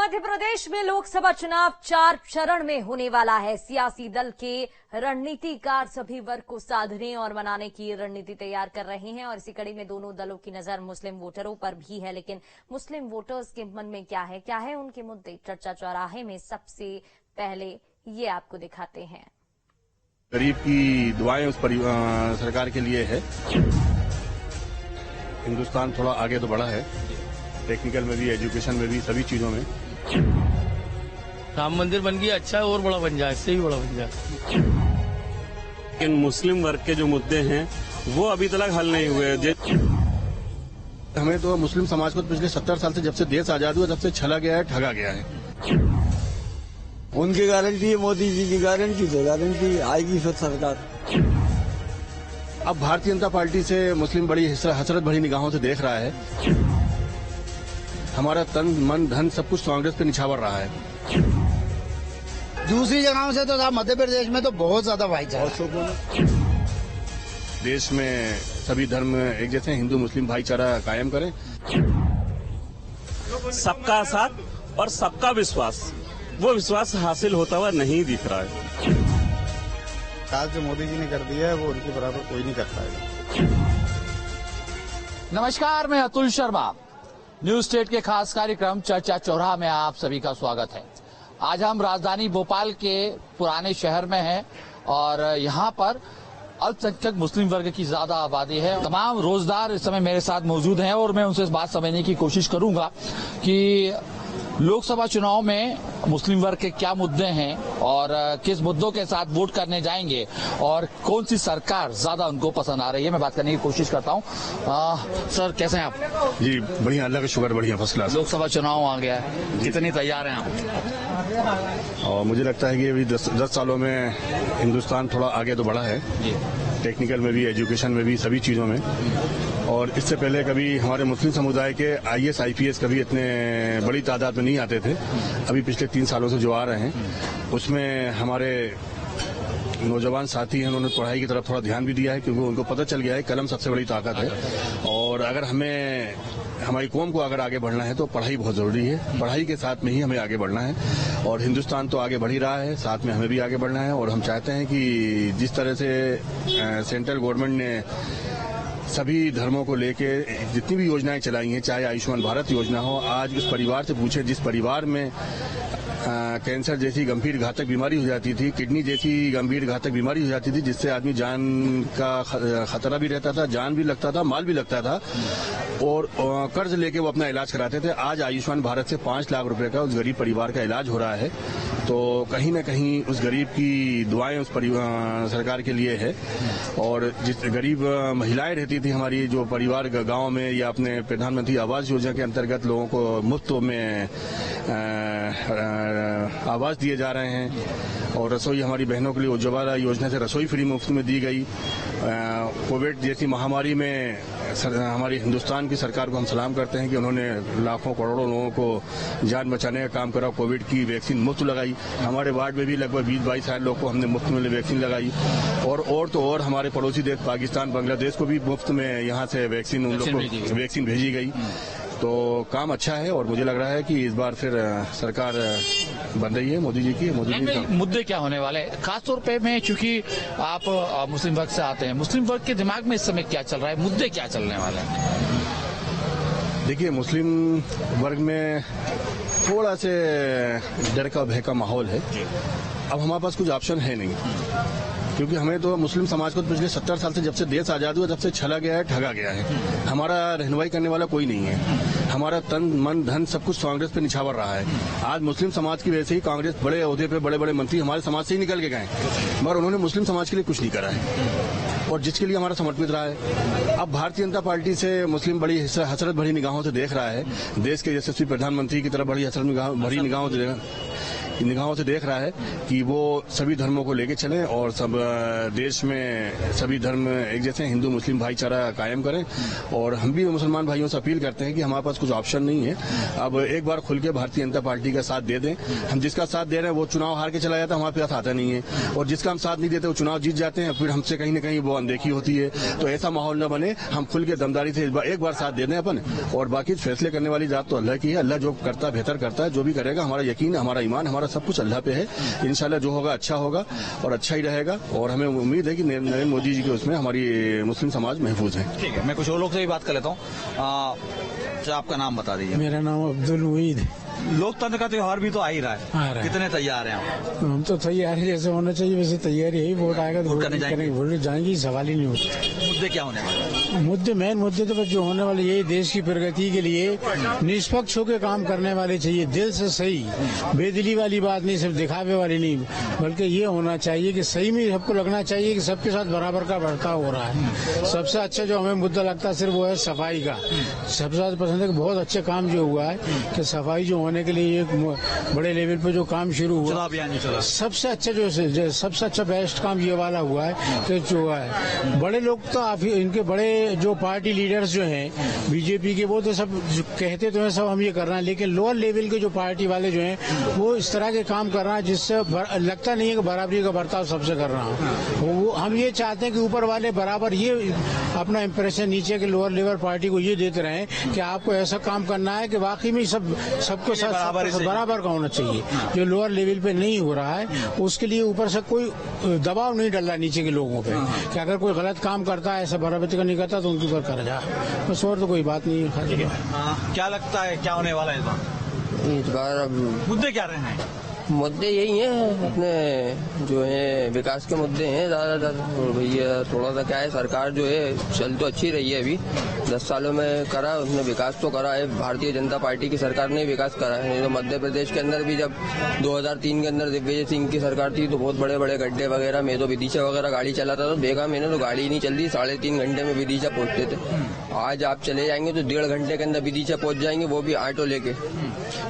मध्य प्रदेश में लोकसभा चुनाव 4 चरण में होने वाला है। सियासी दल के रणनीतिकार सभी वर्ग को साधने और मनाने की रणनीति तैयार कर रहे हैं और इसी कड़ी में दोनों दलों की नजर मुस्लिम वोटरों पर भी है। लेकिन मुस्लिम वोटर्स के मन में क्या है उनके मुद्दे। चर्चा चौराहे में सबसे पहले ये आपको दिखाते हैं। गरीब की दुआएं उस सरकार के लिए है। हिंदुस्तान थोड़ा आगे तो बढ़ा है, टेक्निकल में भी, एजुकेशन में भी, सभी चीजों में। राम मंदिर बन गया, अच्छा और बड़ा बन जाए, इससे भी बड़ा बन जाए। लेकिन मुस्लिम वर्ग के जो मुद्दे हैं वो अभी तक हल नहीं हुए। हमें तो मुस्लिम समाज को पिछले 70 साल से, जब से देश आजाद हुआ, तब से छला गया है, ठगा गया है। उनकी गारंटी है, मोदी जी की गारंटी है, गारंटी आएगी फिर सरकार। अब भारतीय जनता पार्टी से मुस्लिम बड़ी हसरत भरी निगाहों से देख रहा है। हमारा तन मन धन सब कुछ कांग्रेस पे निछावर रहा है। दूसरी जगहों से तो मध्य प्रदेश में तो बहुत ज्यादा भाईचारा। देश में सभी धर्म एक जैसे, हिंदू मुस्लिम भाईचारा कायम करें। सबका साथ और सबका विश्वास, वो विश्वास हासिल होता हुआ नहीं दिख रहा है। आज जो मोदी जी ने कर दिया है वो उनके बराबर कोई नहीं कर पाएगा। नमस्कार, मैं अतुल शर्मा। न्यूज स्टेट के खास कार्यक्रम चर्चा चौराहा में आप सभी का स्वागत है। आज हम राजधानी भोपाल के पुराने शहर में हैं और यहाँ पर अल्पसंख्यक मुस्लिम वर्ग की ज्यादा आबादी है। तमाम रोजगार इस समय मेरे साथ मौजूद हैं और मैं उनसे इस बात समझने की कोशिश करूंगा कि लोकसभा चुनाव में मुस्लिम वर्ग के क्या मुद्दे हैं और किस मुद्दों के साथ वोट करने जाएंगे और कौन सी सरकार ज्यादा उनको पसंद आ रही है। मैं बात करने की कोशिश करता हूँ। सर, कैसे हैं आप? जी बढ़िया, अल्लाह का शुक्र, बढ़िया, फर्स्ट क्लास। लोकसभा चुनाव आ गया है, कितनी तैयार हैं आप? और मुझे लगता है कि अभी 10 सालों में हिंदुस्तान थोड़ा आगे तो बढ़ा है, टेक्निकल में भी, एजुकेशन में भी, सभी चीजों में। और इससे पहले कभी हमारे मुस्लिम समुदाय के IAS IPS कभी इतने बड़ी तादाद में नहीं आते थे। अभी पिछले 3 सालों से जो आ रहे हैं उसमें हमारे नौजवान साथी हैं, उन्होंने पढ़ाई की तरफ थोड़ा ध्यान भी दिया है, क्योंकि उनको पता चल गया है कलम सबसे बड़ी ताकत है। और अगर हमें, हमारी कौम को अगर आगे बढ़ना है तो पढ़ाई बहुत जरूरी है। पढ़ाई के साथ में ही हमें आगे बढ़ना है और हिंदुस्तान तो आगे बढ़ ही रहा है, साथ में हमें भी आगे बढ़ना है। और हम चाहते हैं कि जिस तरह से सेंट्रल गवर्नमेंट ने सभी धर्मों को लेके जितनी भी योजनाएं चलाई हैं, चाहे आयुष्मान भारत योजना हो, आज उस परिवार से पूछे जिस परिवार में कैंसर जैसी गंभीर घातक बीमारी हो जाती थी, किडनी जैसी गंभीर घातक बीमारी हो जाती थी, जिससे आदमी जान का खतरा भी रहता था, जान भी लगता था, माल भी लगता था, और कर्ज लेके वो अपना इलाज कराते थे। आज आयुष्मान भारत से 5 लाख रुपए का उस गरीब परिवार का इलाज हो रहा है। तो कहीं न कहीं उस गरीब की दुआएं उस सरकार के लिए है। और जिस गरीब महिलाएं रहती थी हमारी, जो परिवार गांव में, या अपने प्रधानमंत्री आवास योजना के अंतर्गत लोगों को मुफ्त में आवास दिए जा रहे हैं। और रसोई हमारी बहनों के लिए उज्ज्वला योजना से रसोई फ्री मुफ्त में दी गई। कोविड जैसी महामारी में हमारी हिंदुस्तान की सरकार को हम सलाम करते हैं कि उन्होंने लाखों करोड़ों लोगों को जान बचाने का काम करा। कोविड की वैक्सीन मुफ्त लगाई। हमारे वार्ड में भी लगभग 20-22 हजार लोग को हमने मुफ्त में वैक्सीन लगाई। और तो और हमारे पड़ोसी देश पाकिस्तान, बांग्लादेश को भी मुफ्त में यहाँ से वैक्सीन उन लोग को वैक्सीन भेजी गई। तो काम अच्छा है और मुझे लग रहा है कि इस बार फिर सरकार बन रही है मोदी जी की। मोदी जी मुद्दे क्या होने वाले हैं खासतौर पे में, चूंकि आप मुस्लिम वर्ग से आते हैं, मुस्लिम वर्ग के दिमाग में इस समय क्या चल रहा है, मुद्दे क्या चलने वाले हैं? देखिए, मुस्लिम वर्ग में थोड़ा से डर का भय का माहौल है। अब हमारे पास कुछ ऑप्शन है नहीं, क्योंकि हमें तो मुस्लिम समाज को पिछले 70 साल से, जब से देश आजाद हुआ, तब से छला गया है, ठगा गया है। हमारा रहनुमाई करने वाला कोई नहीं है। हमारा तन मन धन सब कुछ कांग्रेस पे निछावर रहा है। आज मुस्लिम समाज की वजह से ही कांग्रेस बड़े ओहदे पे बड़े बड़े मंत्री हमारे समाज से ही निकल के गए, मगर उन्होंने मुस्लिम समाज के लिए कुछ नहीं करा है, और जिसके लिए हमारा समर्पित रहा है। अब भारतीय जनता पार्टी से मुस्लिम बड़ी हसरत भरी निगाहों से देख रहा है, देश के यशस्वी प्रधानमंत्री की तरफ बड़ी हसरत भरी निगाहों से निगाहों से देख रहा है कि वो सभी धर्मों को लेके चलें और सब देश में सभी धर्म एक जैसे हिंदू मुस्लिम भाईचारा कायम करें। और हम भी मुसलमान भाइयों से अपील करते हैं कि हमारे पास कुछ ऑप्शन नहीं है, अब एक बार खुल के भारतीय जनता पार्टी का साथ दे दें। हम जिसका साथ दे रहे हैं वो चुनाव हार के चला जाता है, हमारे पास आता नहीं है, और जिसका हम साथ नहीं देते वो चुनाव जीत जाते हैं, फिर हमसे कहीं न कहीं वो अनदेखी होती है। तो ऐसा माहौल न बने, हम खुल के दमदारी से एक बार साथ दे दें अपन, और बाकी फैसले करने वाली जात तो अल्लाह की है। अल्लाह जो करता है बेहतर करता है, जो भी करेगा हमारा यकीन, हमारा ईमान, हमारा सब कुछ अल्लाह पे है। इंशाल्लाह जो होगा अच्छा होगा और अच्छा ही रहेगा, और हमें उम्मीद है कि नरेंद्र मोदी जी के उसमें हमारी मुस्लिम समाज महफूज है। ठीक है, मैं कुछ और लोग से भी बात कर लेता हूँ। आपका नाम बता दीजिए। मेरा नाम अब्दुल मुईद है। लोकतंत्र का त्योहार भी तो आ ही रहा है, कितने तैयार हैं आप? हम तो तैयार है, जैसे होना चाहिए वैसे तैयारी है। वोट आएगा तो वोट करेंगे, वोट जाएंगे, सवाल ही नहीं होता। मुद्दे क्या होने वाले? मुद्दे मेन मुद्दे तो जो होने वाले यही, देश की प्रगति के लिए निष्पक्ष होकर काम करने वाले चाहिए, दिल से सही, बेदिली वाली बात नहीं, सिर्फ दिखावे वाली नहीं, बल्कि ये होना चाहिए कि सही में सबको लगना चाहिए कि सबके साथ बराबर का बर्ताव हो रहा है। सबसे अच्छा जो हमें मुद्दा लगता है सिर्फ वो है सफाई का। सबसे ज्यादा पसंद है कि बहुत अच्छा काम जो हुआ है कि सफाई जो होने के लिए एक बड़े लेवल पे जो काम शुरू हुआ, सबसे अच्छा जो सबसे अच्छा बेस्ट काम ये वाला हुआ है कि जो है बड़े लोग तो इनके बड़े जो पार्टी लीडर्स जो हैं बीजेपी के, वो तो सब कहते तो हैं सब हम ये कर रहे हैं, लेकिन लोअर लेवल के जो पार्टी वाले जो हैं वो इस तरह के काम कर रहे हैं जिससे लगता नहीं है कि बराबरी का बर्ताव सबसे कर रहा हूँ। हम ये चाहते हैं कि ऊपर वाले बराबर ये अपना इम्प्रेशन नीचे के लोअर लेवल पार्टी को ये देते रहे कि आपको ऐसा काम करना है कि वाकई में सबको साथ बराबर का होना चाहिए। जो लोअर लेवल पे नहीं हो रहा है उसके लिए ऊपर से कोई दबाव नहीं डाल रहा नीचे के लोगों पे कि अगर कोई गलत काम करता है, ऐसा बराबरी का नहीं करता तो उनके ऊपर कर जा, बस और तो कोई बात नहीं है। क्या लगता है क्या होने वाला है इस बार? मुद्दे क्या रहे हैं? मुद्दे यही हैं, अपने जो है विकास के मुद्दे हैं ज्यादातर। भैया थोड़ा सा क्या है, सरकार जो है चल तो अच्छी रही है, अभी 10 सालों में करा उसने विकास तो करा है, भारतीय जनता पार्टी की सरकार ने विकास करा है। तो मध्य प्रदेश के अंदर भी जब 2003 के अंदर दिग्विजय सिंह की सरकार थी तो बहुत बड़े बड़े गड्ढे वगैरह में, तो विदिशा वगैरह गाड़ी चलाता था तो देखा मैंने, तो गाड़ी नहीं चलती, 3.5 घंटे में विदिशा पहुंचते थे। आज आप चले जाएंगे तो 1.5 घंटे के अंदर विदिशा पहुंच जाएंगे, वो भी ऑटो लेके।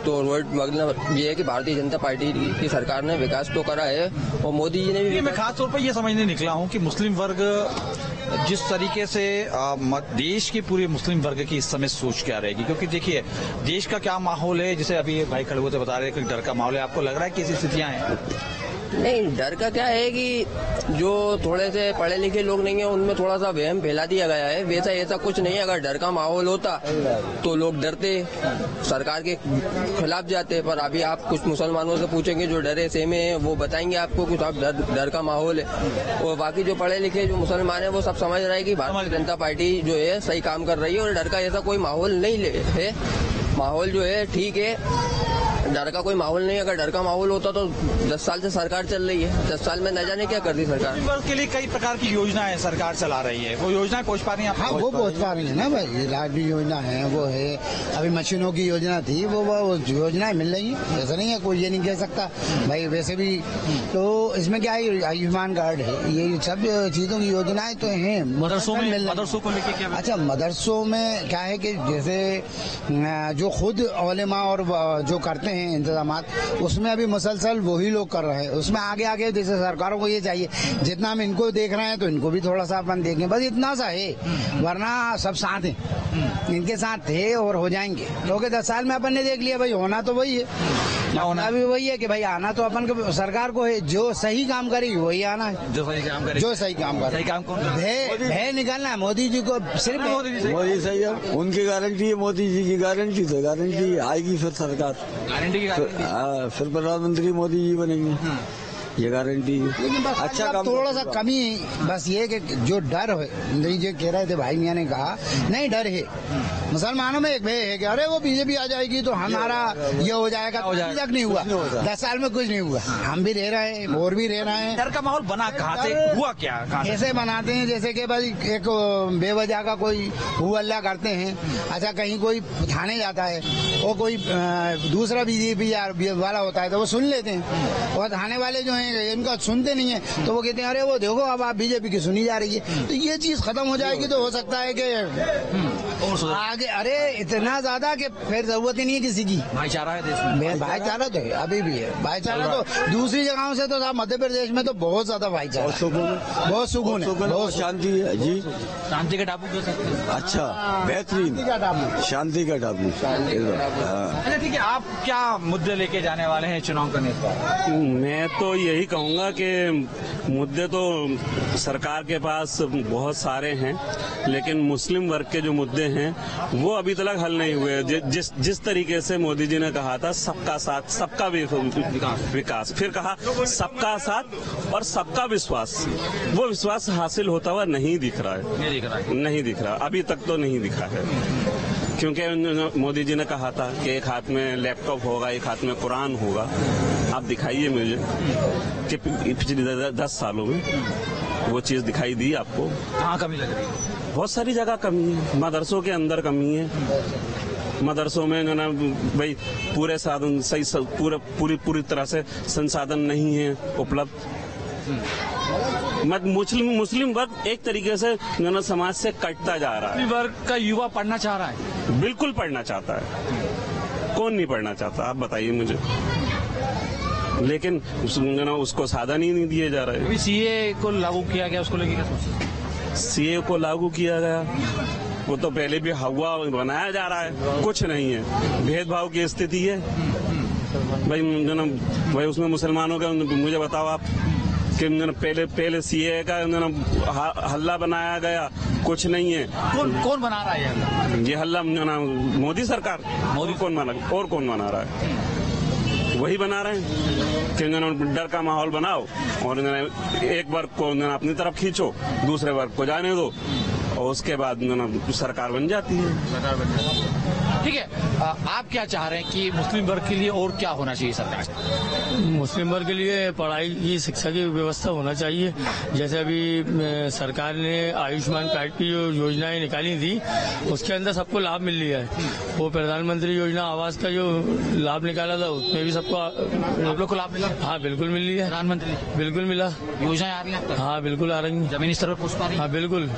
तो रोड मतलब ये है कि भारतीय जनता पार्टी की सरकार ने विकास तो करा है, और मोदी जी ने भी। मैं खास तौर पर ये समझने निकला हूँ कि मुस्लिम वर्ग जिस तरीके से देश के पूरे मुस्लिम वर्ग की इस समय सोच क्या रहेगी, क्योंकि देखिए देश का क्या माहौल है, जैसे अभी भाई खड़े होते बता रहे हैं कि डर का माहौल है, आपको लग रहा है कि ऐसी स्थितियां हैं? नहीं, डर का क्या है कि जो थोड़े से पढ़े लिखे लोग नहीं है उनमें थोड़ा सा वहम फैला दिया गया है, वैसा ऐसा कुछ नहीं है। अगर डर का माहौल होता तो लोग डरते, सरकार के खिलाफ जाते, पर अभी आप कुछ मुसलमानों से पूछेंगे जो डरे सहमे हैं वो बताएंगे आपको कुछ आप डर का माहौल है। और बाकी जो पढ़े लिखे जो मुसलमान है वो सब समझ रहे हैं कि भारतीय जनता पार्टी जो है सही काम कर रही है, और डर का ऐसा कोई माहौल नहीं है। माहौल जो है ठीक है, डर का कोई माहौल नहीं है। अगर डर का माहौल होता तो 10 साल से सरकार चल रही है, 10 साल में न जाने क्या करती सरकार। के लिए कई प्रकार की योजनाएं सरकार चला रही है, वो योजनाएं पहुंच पा रही है? हाँ, वो पहुंच पा रही है ना भाई, लाडली योजना है, वो है। अभी मशीनों की योजना थी, वो योजनाएं मिल रही है, ऐसा नहीं है, कोई ये नहीं कह सकता भाई। वैसे भी तो इसमें क्या है, आयुष्मान कार्ड है, ये सब चीजों की योजनाएं तो है। मदरसों को लेके क्या? अच्छा, मदरसों में क्या है कि जैसे जो खुद उलेमा और जो करते हैं इंतजामात, उसमें अभी मुसलसल वही लोग कर रहे हैं। उसमें आगे आगे जैसे सरकारों को ये चाहिए, जितना हम इनको देख रहे हैं तो इनको भी थोड़ा सा अपन देखें, बस इतना सा है, वरना सब साथ हैं, इनके साथ थे और हो जाएंगे। क्योंकि 10 साल में अपन ने देख लिया भाई, होना तो वही है, होना भी वही है कि भाई आना तो अपन को सरकार को है, जो सही काम करेगी वही आना है, जो सही काम करे, जो सही काम करे। सही काम कौन? भय निकालना है मोदी जी को, सिर्फ मोदी सही है, उनकी गारंटी है, मोदी जी की गारंटी तो गारंटी आएगी, फिर सरकार फिर प्रधानमंत्री मोदी जी बनेंगे, ये गारंटी है। लेकिन बस अच्छा काम थोड़ा सा कमी है, बस ये कि जो डर है, नहीं जो कह रहे थे भाई मियां ने कहा, नहीं डर है मुसलमानों में, एक भय है कि अरे वो बीजेपी आ जाएगी तो हमारा ये हो जाएगा, तक नहीं हुआ, 10 साल में कुछ नहीं हुआ, हम भी रह रहे हैं और भी रह रहे हैं। डर का माहौल बना कहाँ से, हुआ क्या? कैसे बनाते हैं, जैसे कि भाई एक बेवजह का कोई हुआ करते हैं। अच्छा, कहीं कोई थाने जाता है और कोई दूसरा बीजेपी वाला होता है तो वो सुन लेते हैं, और थाने वाले जो है इनका सुनते नहीं है तो वो कहते हैं अरे वो देखो अब आप बीजेपी की सुनी जा रही है। तो ये चीज खत्म हो जाएगी तो हो सकता है कि आगे अरे इतना ज्यादा कि फिर जरूरत ही नहीं है किसी की। भाईचारा है देश में, भाईचारा तो है, अभी भी है भाईचारा। तो दूसरी जगहों से तो मध्य प्रदेश में तो बहुत ज्यादा भाईचारा, बहुत सुकून है, बहुत शांति है जी। शांति का टापू कह सकते हैं। अच्छा, बेहतरीन शांति का टापू। अच्छा ठीक है, आप क्या मुद्दे लेके जाने वाले हैं चुनाव करने पर? मैं तो यही कहूंगा कि मुद्दे तो सरकार के पास बहुत सारे हैं, लेकिन मुस्लिम वर्ग के जो मुद्दे हैं वो अभी तक हल नहीं हुए। जिस तरीके से मोदी जी ने कहा था सबका साथ सबका विकास, फिर कहा सबका साथ और सबका विश्वास, वो विश्वास हासिल होता हुआ नहीं दिख रहा है। नहीं दिख रहा, अभी तक तो नहीं दिखा है। क्योंकि मोदी जी ने कहा था कि एक हाथ में लैपटॉप होगा, एक हाथ में कुरान होगा। आप दिखाइए मुझे कि पिछले 10 सालों में वो चीज दिखाई दी आपको? कहाँ कमी लग रही है? बहुत सारी जगह कमी है, मदरसों के अंदर कमी है। मदरसों में जो ना भाई पूरे साधन सही पूरी तरह से संसाधन नहीं है उपलब्ध। मुस्लिम वर्ग एक तरीके से जो ना समाज से कटता जा रहा है। वर्ग का युवा पढ़ना चाह रहा है, बिल्कुल पढ़ना चाहता है। कौन नहीं पढ़ना चाहता, आप बताइए मुझे। लेकिन उसको साधन ही नहीं दिए जा रहे। सीए को लागू किया गया, उसको लेके क्या सोचते? सीए को लागू किया गया, वो तो पहले भी हवा बनाया जा रहा है, कुछ नहीं है, भेदभाव की स्थिति है। भाई उसमें मुसलमानों का मुझे बताओ आप कि पहले सीए का हल्ला बनाया गया, कुछ नहीं है। कौन बना रहा है ये हल्ला? मोदी सरकार। मोदी कौन बना रहा है? वही बना रहे हैं कि डर का माहौल बनाओ और एक वर्ग को अपनी तरफ खींचो, दूसरे वर्ग को जाने दो और उसके बाद सरकार बन जाती है। ठीक है, आप क्या चाह रहे हैं कि मुस्लिम वर्ग के लिए और क्या होना चाहिए सरकार से? मुस्लिम वर्ग के लिए पढ़ाई की, शिक्षा की व्यवस्था होना चाहिए। जैसे अभी सरकार ने आयुष्मान कार्ड की जो योजनाएं निकाली थी, उसके अंदर सबको लाभ मिल रहा है। वो प्रधानमंत्री योजना आवास का जो लाभ निकाला था उसमें भी सबको, आप लोग को लाभ मिला? हाँ बिल्कुल मिल रही है। प्रधानमंत्री बिल्कुल मिला। योजनाएं आ रही है? हाँ बिल्कुल आ रही है। जमीनी स्तर पर पहुंच पा रही है? हाँ बिल्कुल,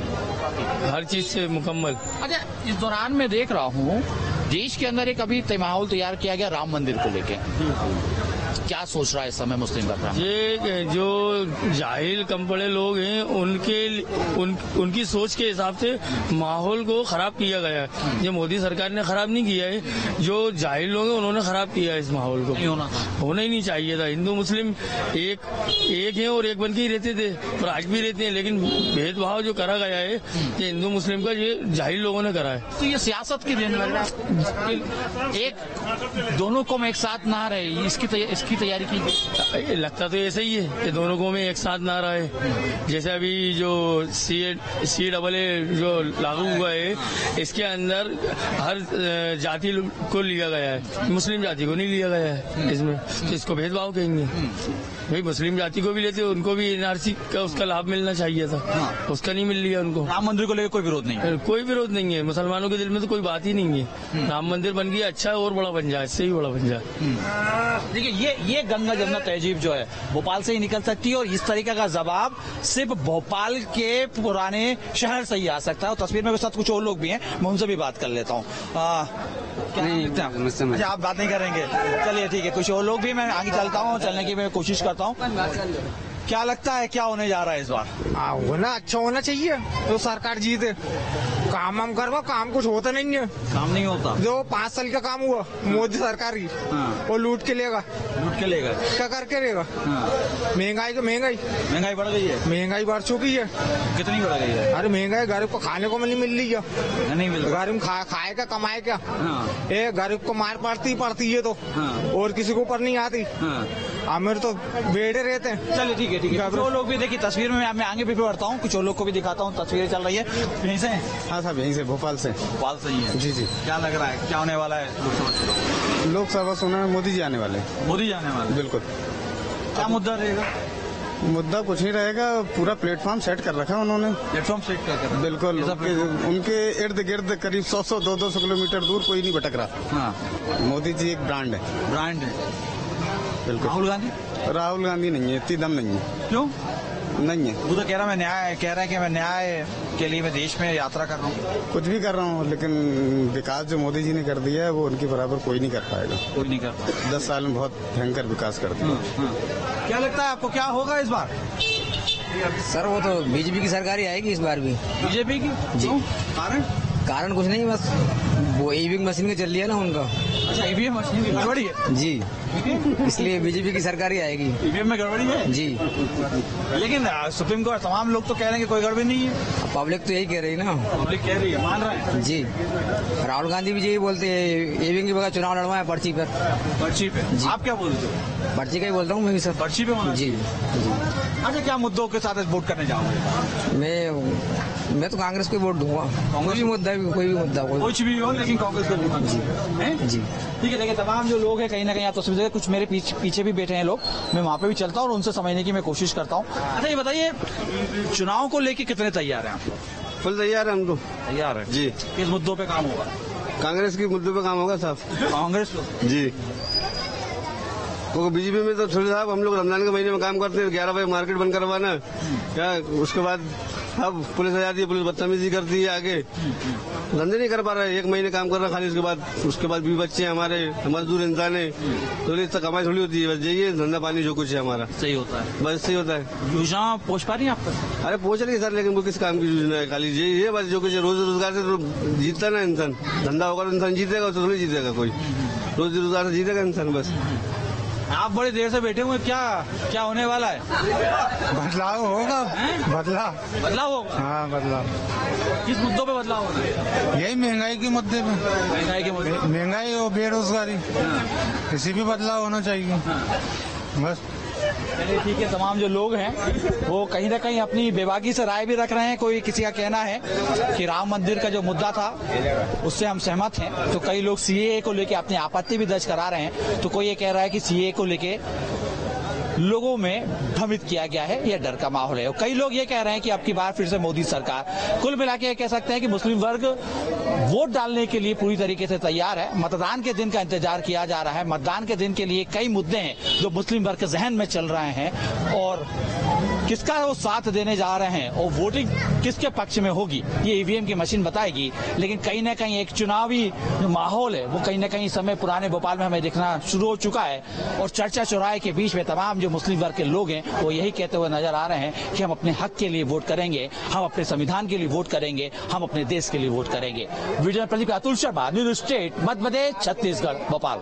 हर चीज से मुकम्मल। अच्छा, इस दौरान मैं देख रहा हूँ देश के अंदर एक अभी माहौल तैयार किया गया राम मंदिर को लेके, क्या सोच रहा है इस समय मुस्लिम वर्ग? ये जो जाहिल कम पढ़े लोग हैं उनकी सोच के हिसाब से माहौल को खराब किया गया है। ये मोदी सरकार ने खराब नहीं किया है, जो जाहिल लोग हैं उन्होंने खराब किया है इस माहौल को। होना ही नहीं चाहिए था। हिंदू मुस्लिम एक है और एक बन के ही रहते थे और आज भी रहते हैं, लेकिन भेदभाव जो करा गया है ये हिंदू मुस्लिम का ये जाहिल लोगों ने करा है। तो ये सियासत की देन लग रहा है, एक दोनों को एक साथ ना रहे, इसकी तैयारी की? लगता तो ऐसा ही है कि दोनों को में एक साथ ना रहे। जैसे अभी जो CAA जो लागू हुआ है, इसके अंदर हर जाति को लिया गया है, मुस्लिम जाति को नहीं लिया गया है इसमें, तो इसको भेदभाव कहेंगे। भाई मुस्लिम जाति को भी लेते, उनको भी NRC का उसका लाभ मिलना चाहिए था, उसका नहीं मिल लिया उनको। राम मंदिर को लेकर कोई विरोध नहीं है? कोई विरोध नहीं है, मुसलमानों के दिल में तो कोई बात ही नहीं है। राम मंदिर बन गया, अच्छा है, और बड़ा बन जाए, इससे ही बड़ा बन जाए। देखिए ये गंगा जमुना तहजीब जो है भोपाल से ही निकल सकती है और इस तरीके का जवाब सिर्फ भोपाल के पुराने शहर से ही आ सकता है। और तस्वीर में साथ कुछ और लोग भी हैं, मैं उनसे भी बात कर लेता हूँ। अच्छा, आप बात नहीं करेंगे? चलिए ठीक है, कुछ और लोग भी, मैं आगे चलता हूँ, चलने की मैं कोशिश करता हूँ। क्या लगता है क्या होने जा रहा है इस बार? होना अच्छा होना चाहिए तो सरकार जीते। काम हम करवा, काम कुछ होता नहीं है, काम नहीं होता। जो 5 साल का काम हुआ मोदी सरकार की, वो लूट के लेगा, क्या करके लेगा? महंगाई बढ़ गई है, महंगाई बढ़ चुकी है। कितनी बढ़ गई है? अरे महंगाई गरीब को खाने को नहीं मिल रही है, नहीं मिल रहा। गरीब खाए क्या कमाए क्या? गरीब को मार पड़ती है तो और किसी को ऊपर नहीं आती। आमिर तो बेड़े रहते हैं। चलिए ठीक है, ठीक है। वो लोग भी देखिए तस्वीर में, मैं आगे भी बढ़ता हूँ, कुछ और लोग को भी दिखाता हूँ, तस्वीरें चल रही है। यहीं से? हाँ साहब, यहीं से, भोपाल से। भोपाल से ही है? जी जी। क्या लग रहा है, क्या होने वाला है लोकसभा चुनाव में? मोदी जी आने वाले। मोदी जी आने वाले, बिल्कुल। क्या मुद्दा रहेगा? मुद्दा कुछ नहीं रहेगा, पूरा प्लेटफॉर्म सेट कर रखा है उन्होंने। प्लेटफॉर्म सेट कर? बिल्कुल। उनके इर्द गिर्द करीब 100-200 किलोमीटर दूर कोई नहीं भटक रहा। मोदी जी एक ब्रांड है। ब्रांड है, बिल्कुल। राहुल गांधी? राहुल गांधी नहीं है, इतनी दम नहीं है। क्यों? नहीं है। वो तो कह रहा है कि मैं न्याय के लिए मैं देश में यात्रा कर रहा हूँ। कुछ भी कर रहा हूँ, लेकिन विकास जो मोदी जी ने कर दिया है वो उनके बराबर कोई नहीं कर पाएगा। कोई नहीं कर पाएगा। 10 साल में बहुत भयंकर विकास कर दिया। क्या लगता है आपको, क्या होगा इस बार? सर वो तो बीजेपी की सरकार ही आएगी इस बार भी। बीजेपी की? जी। कारण कुछ नहीं, बस वो ईवीएम मशीन के चल रही है ना उनका। अच्छा, ईवीएम मशीन की गड़बड़ी है? जी, इसलिए बीजेपी की सरकार ही आएगी। ईवीएम में गड़बड़ी है? जी। लेकिन सुप्रीम कोर्ट तमाम लोग तो कह रहे हैं कि कोई गड़बड़ी नहीं है। पब्लिक तो यही कह रही है ना। पब्लिक कह रही है, मान रहे हैं? जी। राहुल गांधी भी यही बोलते हैं ईवीएम की बगैर चुनाव लड़वाए पर्ची पर। पर्ची पे? आप क्या बोलते हो? पर्ची का ही बोलता हूँ मैं भी सर। पर्ची पे होना? जी। अच्छा, क्या मुद्दों के साथ वोट करने जाओगे? मैं तो कांग्रेस को वोट दूंगा। कोई भी मुद्दा कुछ भी हो, लेकिन कांग्रेस को वोट जी। ठीक है। देखिए, तमाम जो लोग हैं कहीं ना कहीं आप तस्वीर कुछ मेरे पीछे भी बैठे हैं लोग, मैं वहाँ पे भी चलता हूँ और उनसे समझने की मैं कोशिश करता हूँ। अच्छा, ये बताइए, चुनाव को लेके कितने तैयार हैं आप? फुल तैयार है हम तो। तैयार है जी। किस मुद्दों पे काम होगा? कांग्रेस के मुद्दों पे काम होगा साहब। कांग्रेस जी। क्योंकि बीजेपी में तो छोटे साहब हम लोग रमजान के महीने में काम करते हैं, 11 बजे मार्केट बंद करवाना क्या, उसके बाद अब पुलिस आ जाती है, पुलिस बदतमीजी करती है, आगे धंधे नहीं कर पा रहे। 1 महीने काम कर रहा खाली, उसके बाद भी बच्चे हमारे मजदूर इंसान है, तो इससे कमाई थोड़ी होती है। बस यही धंधा पानी जो कुछ है हमारा सही होता है, बस सही होता है। योजना पहुँच पा रही है आप तक? अरे पहुँच रही है सर, लेकिन वो किस काम की योजना है? खाली यही है बस, जो कुछ रोज रोजगार से तो जीतता ना इंसान। धंधा होगा तो इंसान जीतेगा, तो थोड़ी जीतेगा कोई। रोज रोजगार से जीतेगा इंसान बस। आप बड़े देर से बैठे हुए, क्या होने वाला है? बदलाव होगा। बदलाव होगा? हाँ, बदलाव। किस मुद्दों पे बदलाव होगा? यही महंगाई के मुद्दे पे। महंगाई के मुद्दे? महंगाई और बेरोजगारी, इसी भी बदलाव होना चाहिए बस। चलिए ठीक है, तमाम जो लोग हैं वो कहीं ना कहीं अपनी बेबाकी से राय भी रख रहे हैं। कोई किसी का कहना है कि राम मंदिर का जो मुद्दा था उससे हम सहमत हैं, तो कई लोग सीएए को लेके अपनी आपत्ति भी दर्ज करा रहे हैं। तो कोई ये कह रहा है कि सीएए को लेके लोगों में भ्रमित किया गया है, यह डर का माहौल है। और कई लोग ये कह रहे हैं कि अब की बार फिर से मोदी सरकार। कुल मिला के कह सकते हैं कि मुस्लिम वर्ग वोट डालने के लिए पूरी तरीके से तैयार है। मतदान के दिन का इंतजार किया जा रहा है। मतदान के दिन के लिए कई मुद्दे हैं जो मुस्लिम वर्ग के जहन में चल रहे हैं, और किसका वो साथ देने जा रहे हैं और वोटिंग किसके पक्ष में होगी ये ईवीएम की मशीन बताएगी। लेकिन कहीं ना कहीं एक चुनावी जो माहौल है वो कहीं ना कहीं इस समय पुराने भोपाल में हमें दिखना शुरू हो चुका है। और चर्चा चौराहे के बीच में तमाम जो मुस्लिम वर्ग के लोग हैं वो यही कहते हुए नजर आ रहे हैं कि हम अपने हक के लिए वोट करेंगे, हम अपने संविधान के लिए वोट करेंगे, हम अपने देश के लिए वोट करेंगे। Video Pradeep Atul Sharma, News State, Madhya Pradesh, Chhattisgarh, Bhopal.